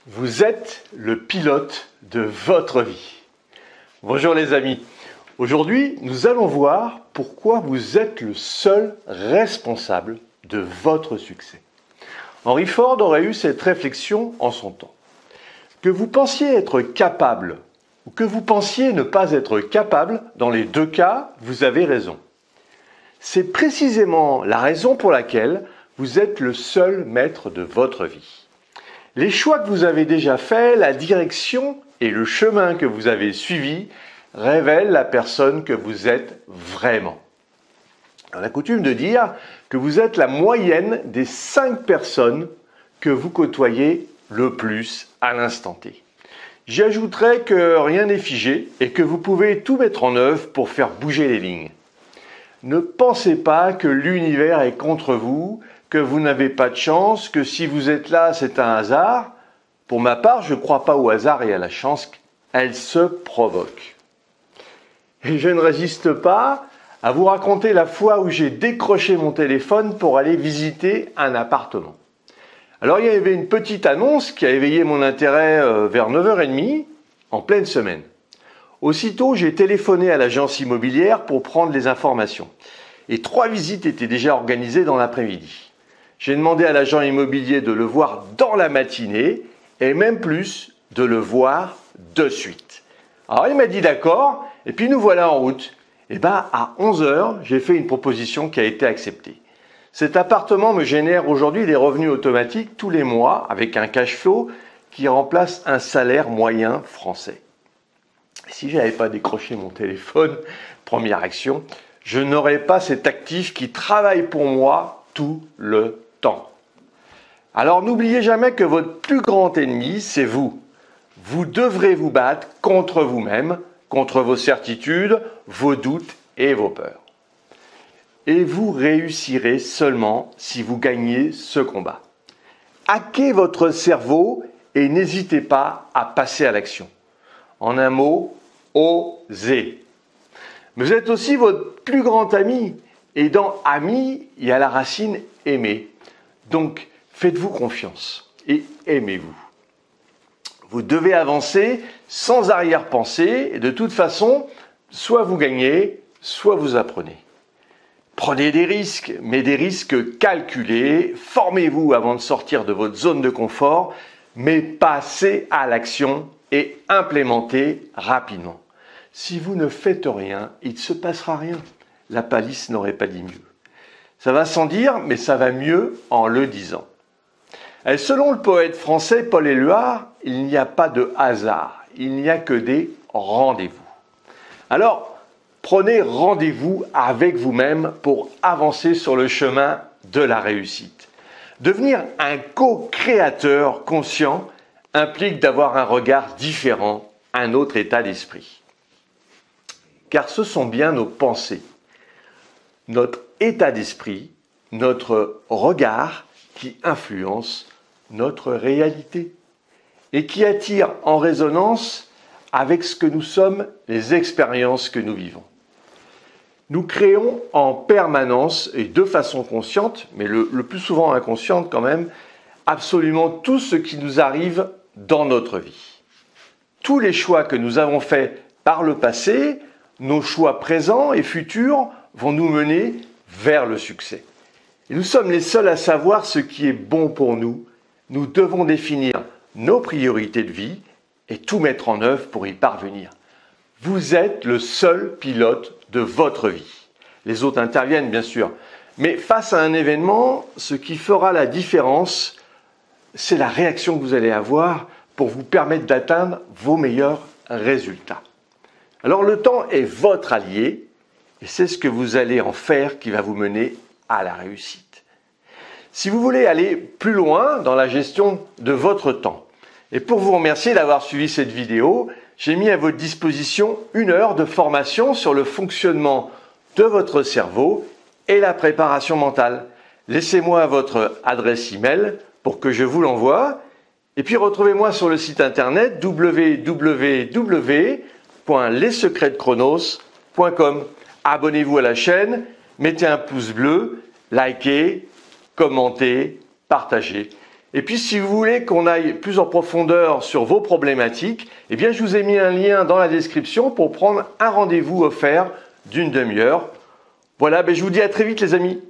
Vous êtes le pilote de votre vie. Bonjour les amis. Aujourd'hui, nous allons voir pourquoi vous êtes le seul responsable de votre succès. Henry Ford aurait eu cette réflexion en son temps. Que vous pensiez être capable ou que vous pensiez ne pas être capable, dans les deux cas, vous avez raison. C'est précisément la raison pour laquelle vous êtes le seul maître de votre vie. Les choix que vous avez déjà faits, la direction et le chemin que vous avez suivi révèlent la personne que vous êtes vraiment. On a coutume de dire que vous êtes la moyenne des 5 personnes que vous côtoyez le plus à l'instant T. J'y ajouterai que rien n'est figé et que vous pouvez tout mettre en œuvre pour faire bouger les lignes. Ne pensez pas que l'univers est contre vous, que vous n'avez pas de chance, que si vous êtes là, c'est un hasard. Pour ma part, je ne crois pas au hasard et à la chance, elle se provoque. Et je ne résiste pas à vous raconter la fois où j'ai décroché mon téléphone pour aller visiter un appartement. Alors il y avait une petite annonce qui a éveillé mon intérêt vers 9h30 en pleine semaine. Aussitôt, j'ai téléphoné à l'agence immobilière pour prendre les informations. Et 3 visites étaient déjà organisées dans l'après-midi. J'ai demandé à l'agent immobilier de le voir dans la matinée et même plus, de le voir de suite. Alors il m'a dit d'accord et puis nous voilà en route. Et à 11h, j'ai fait une proposition qui a été acceptée. Cet appartement me génère aujourd'hui des revenus automatiques tous les mois avec un cash flow qui remplace un salaire moyen français. Si je n'avais pas décroché mon téléphone, première action, je n'aurais pas cet actif qui travaille pour moi tout le temps. Alors n'oubliez jamais que votre plus grand ennemi, c'est vous. Vous devrez vous battre contre vous-même, contre vos certitudes, vos doutes et vos peurs. Et vous réussirez seulement si vous gagnez ce combat. Hackez votre cerveau et n'hésitez pas à passer à l'action. En un mot, osez. Mais vous êtes aussi votre plus grand ami. Et dans ami, il y a la racine aimer. Donc, faites-vous confiance et aimez-vous. Vous devez avancer sans arrière-pensée et de toute façon, soit vous gagnez, soit vous apprenez. Prenez des risques, mais des risques calculés. Formez-vous avant de sortir de votre zone de confort, mais passez à l'action et implémentez rapidement. Si vous ne faites rien, il ne se passera rien. La palisse n'aurait pas dit mieux. Ça va sans dire, mais ça va mieux en le disant. Et selon le poète français Paul Éluard, il n'y a pas de hasard, il n'y a que des rendez-vous. Alors, prenez rendez-vous avec vous-même pour avancer sur le chemin de la réussite. Devenir un co-créateur conscient implique d'avoir un regard différent, un autre état d'esprit. Car ce sont bien nos pensées, notre état d'esprit, notre regard qui influence notre réalité et qui attire en résonance avec ce que nous sommes, les expériences que nous vivons. Nous créons en permanence et de façon consciente, mais le plus souvent inconsciente quand même, absolument tout ce qui nous arrive dans notre vie. Tous les choix que nous avons faits par le passé, nos choix présents et futurs vont nous mener vers le succès. Et nous sommes les seuls à savoir ce qui est bon pour nous. Nous devons définir nos priorités de vie et tout mettre en œuvre pour y parvenir. Vous êtes le seul pilote de votre vie. Les autres interviennent bien sûr, mais face à un événement, ce qui fera la différence, c'est la réaction que vous allez avoir pour vous permettre d'atteindre vos meilleurs résultats. Alors le temps est votre allié et c'est ce que vous allez en faire qui va vous mener à la réussite. Si vous voulez aller plus loin dans la gestion de votre temps, et pour vous remercier d'avoir suivi cette vidéo, j'ai mis à votre disposition 1 heure de formation sur le fonctionnement de votre cerveau et la préparation mentale. Laissez-moi votre adresse email pour que je vous l'envoie. Et puis retrouvez-moi sur le site internet www.lessecretsdechronos.com. Abonnez-vous à la chaîne, mettez un pouce bleu, likez, commentez, partagez. Et puis si vous voulez qu'on aille plus en profondeur sur vos problématiques, eh bien je vous ai mis un lien dans la description pour prendre un rendez-vous offert d'une demi-heure. Voilà, je vous dis à très vite les amis.